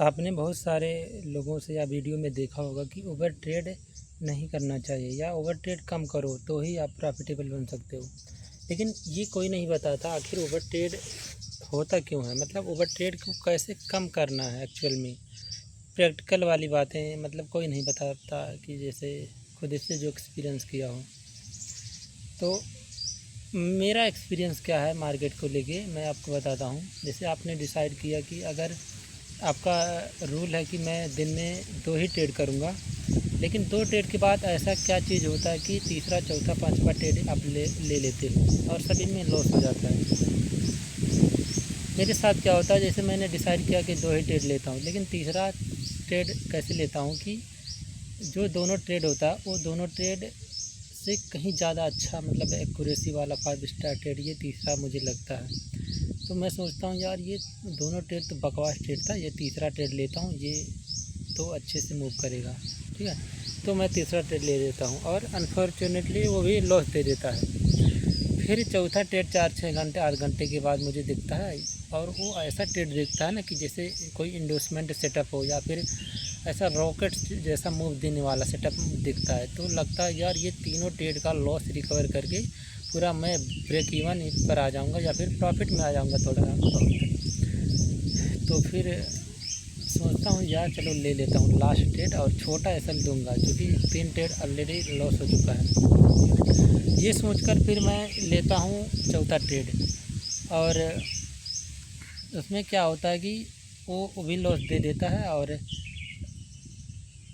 आपने बहुत सारे लोगों से या वीडियो में देखा होगा कि ओवर ट्रेड नहीं करना चाहिए या ओवर ट्रेड कम करो तो ही आप प्रॉफिटेबल बन सकते हो। लेकिन ये कोई नहीं बताता आखिर ओवर ट्रेड होता क्यों है, मतलब ओवर ट्रेड को कैसे कम करना है एक्चुअल में। प्रैक्टिकल वाली बातें मतलब कोई नहीं बताता कि जैसे खुद से जो एक्सपीरियंस किया हो। तो मेरा एक्सपीरियंस क्या है मार्केट को लेके मैं आपको बताता हूँ। जैसे आपने डिसाइड किया कि अगर आपका रूल है कि मैं दिन में 2 ही ट्रेड करूँगा, लेकिन 2 ट्रेड के बाद ऐसा क्या चीज़ होता है कि तीसरा चौथा पाँचवा ट्रेड आप ले लेते हो और सभी में लॉस हो जाता है। मेरे साथ क्या होता है, जैसे मैंने डिसाइड किया कि 2 ही ट्रेड लेता हूँ, लेकिन तीसरा ट्रेड कैसे लेता हूँ कि जो दोनों ट्रेड होता है वो दोनों ट्रेड से कहीं ज़्यादा अच्छा मतलब एक्यूरेसी वाला 5 स्टार ट्रेड ये तीसरा मुझे लगता है। तो मैं सोचता हूँ यार ये दोनों ट्रेड तो बकवास ट्रेड था, ये तीसरा ट्रेड लेता हूँ, ये तो अच्छे से मूव करेगा, ठीक है। तो मैं तीसरा ट्रेड ले लेता हूँ और अनफॉर्चुनेटली वो भी लॉस दे देता है। फिर चौथा ट्रेड 4-6 घंटे 8 घंटे के बाद मुझे दिखता है, और वो ऐसा ट्रेड दिखता है ना कि जैसे कोई इंडोसमेंट सेटअप हो या फिर ऐसा रॉकेट जैसा मूव देने वाला सेटअप दिखता है। तो लगता है यार ये तीनों ट्रेड का लॉस रिकवर करके पूरा मैं ब्रेक इवन पर आ जाऊंगा या फिर प्रॉफिट में आ जाऊंगा थोड़ा बहुत। तो फिर सोचता हूँ यार चलो ले लेता हूँ लास्ट ट्रेड और छोटा ऐसा दूंगा, क्योंकि 3 ट्रेड ऑलरेडी लॉस हो चुका है। ये सोचकर फिर मैं लेता हूँ चौथा ट्रेड, और उसमें क्या होता है कि वो भी लॉस दे देता है, और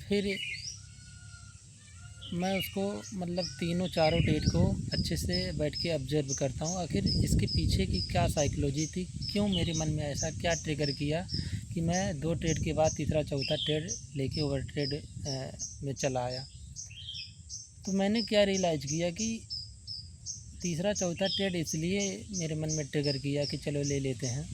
फिर मैं उसको मतलब तीनों चारों ट्रेड को अच्छे से बैठ के ऑब्जर्व करता हूँ आखिर इसके पीछे की क्या साइकोलॉजी थी, क्यों मेरे मन में ऐसा क्या ट्रिगर किया कि मैं 2 ट्रेड के बाद तीसरा चौथा ट्रेड लेके ओवर ट्रेड में चला आया। तो मैंने क्या रियलाइज़ किया कि तीसरा चौथा ट्रेड इसलिए मेरे मन में ट्रिगर किया कि चलो ले लेते हैं,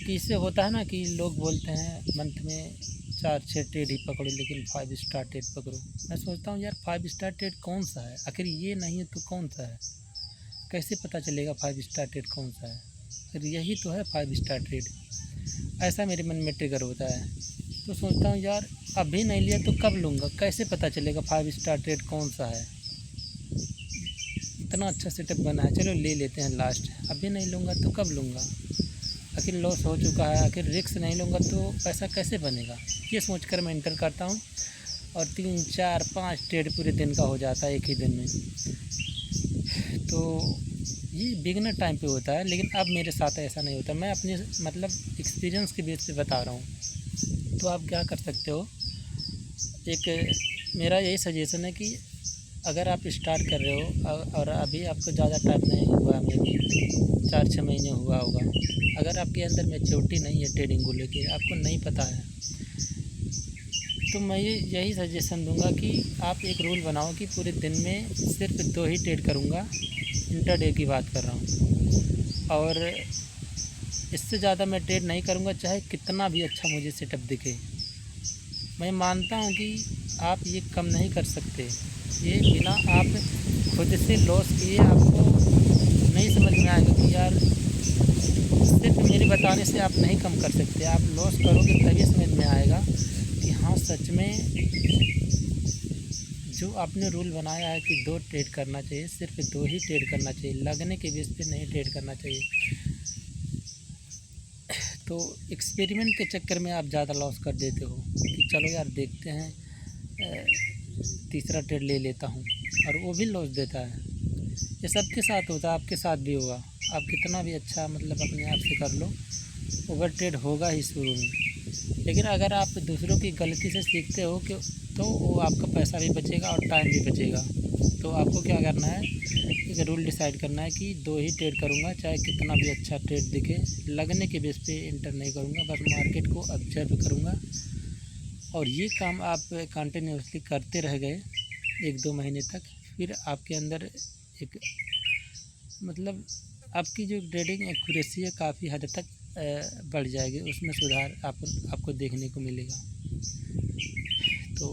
कि इससे होता है ना कि लोग बोलते हैं मंथ में 4-6 ट्रेड ही पकड़ो लेकिन 5 स्टार ट्रेड पकड़ो। मैं सोचता हूँ यार 5 स्टार ट्रेड कौन सा है, आखिर ये नहीं है तो कौन सा है, कैसे पता चलेगा 5 स्टार ट्रेड कौन सा है, फिर यही तो है 5 स्टार ट्रेड। ऐसा मेरे मन में ट्रिगर होता है। तो सोचता हूँ यार अभी नहीं लिया तो कब लूँगा, कैसे पता चलेगा 5 स्टार ट्रेड कौन सा है। इतना अच्छा सेटअप बना है, चलो ले लेते हैं लास्ट, अभी नहीं लूँगा तो कब लूँगा, आखिर लॉस हो चुका है, आखिर रिस्क नहीं लूँगा तो पैसा कैसे बनेगा। ये सोचकर मैं एंटर करता हूँ और 3-4-5 ट्रेड पूरे दिन का हो जाता है एक ही दिन में। तो ये बिगिनर टाइम पे होता है, लेकिन अब मेरे साथ ऐसा नहीं होता। मैं अपने मतलब एक्सपीरियंस के बेस पे बता रहा हूँ। तो आप क्या कर सकते हो, एक मेरा यही सजेशन है कि अगर आप स्टार्ट कर रहे हो और अभी आपको ज़्यादा टाइम नहीं हुआ, मे बी 4-6 महीने हुआ होगा, अगर आपके अंदर मैच्योरिटी नहीं है ट्रेडिंग को लेके, आपको नहीं पता है, तो मैं यही सजेशन दूंगा कि आप एक रूल बनाओ कि पूरे दिन में सिर्फ 2 ही ट्रेड करूंगा, इंटरडे की बात कर रहा हूँ, और इससे ज़्यादा मैं ट्रेड नहीं करूंगा चाहे कितना भी अच्छा मुझे सेटअप दिखे। मैं मानता हूँ कि आप ये कम नहीं कर सकते, ये बिना आप खुद से लॉस किए आपको नहीं समझ में आएगा कि यार सिर्फ मेरे बताने से आप नहीं कम कर सकते। आप लॉस करोगे तभी समझ में आएगा कि हाँ सच में जो आपने रूल बनाया है कि 2 ट्रेड करना चाहिए, सिर्फ 2 ही ट्रेड करना चाहिए, लगने के बेस पे नहीं ट्रेड करना चाहिए। तो एक्सपेरिमेंट के चक्कर में आप ज़्यादा लॉस कर देते हो कि चलो यार देखते हैं तीसरा ट्रेड ले लेता हूँ, और वो भी लॉस देता है। ये सबके साथ होता है, आपके साथ भी होगा। आप कितना भी अच्छा मतलब अपने आप से कर लो, ओवर ट्रेड होगा ही शुरू में। लेकिन अगर आप दूसरों की गलती से सीखते हो कि तो वो आपका पैसा भी बचेगा और टाइम भी बचेगा। तो आपको क्या करना है, एक रूल डिसाइड करना है कि 2 ही ट्रेड करूँगा, चाहे कितना भी अच्छा ट्रेड दिखे, लगने के बेस पे एंटर नहीं करूँगा, बस मार्केट को ऑब्जर्व करूँगा। और ये काम आप कंटिन्यूसली करते रह गए 1-2 महीने तक, फिर आपके अंदर एक मतलब आपकी जो ट्रेडिंग एक्यूरेसी है काफ़ी हद तक बढ़ जाएगी, उसमें सुधार आपको देखने को मिलेगा। तो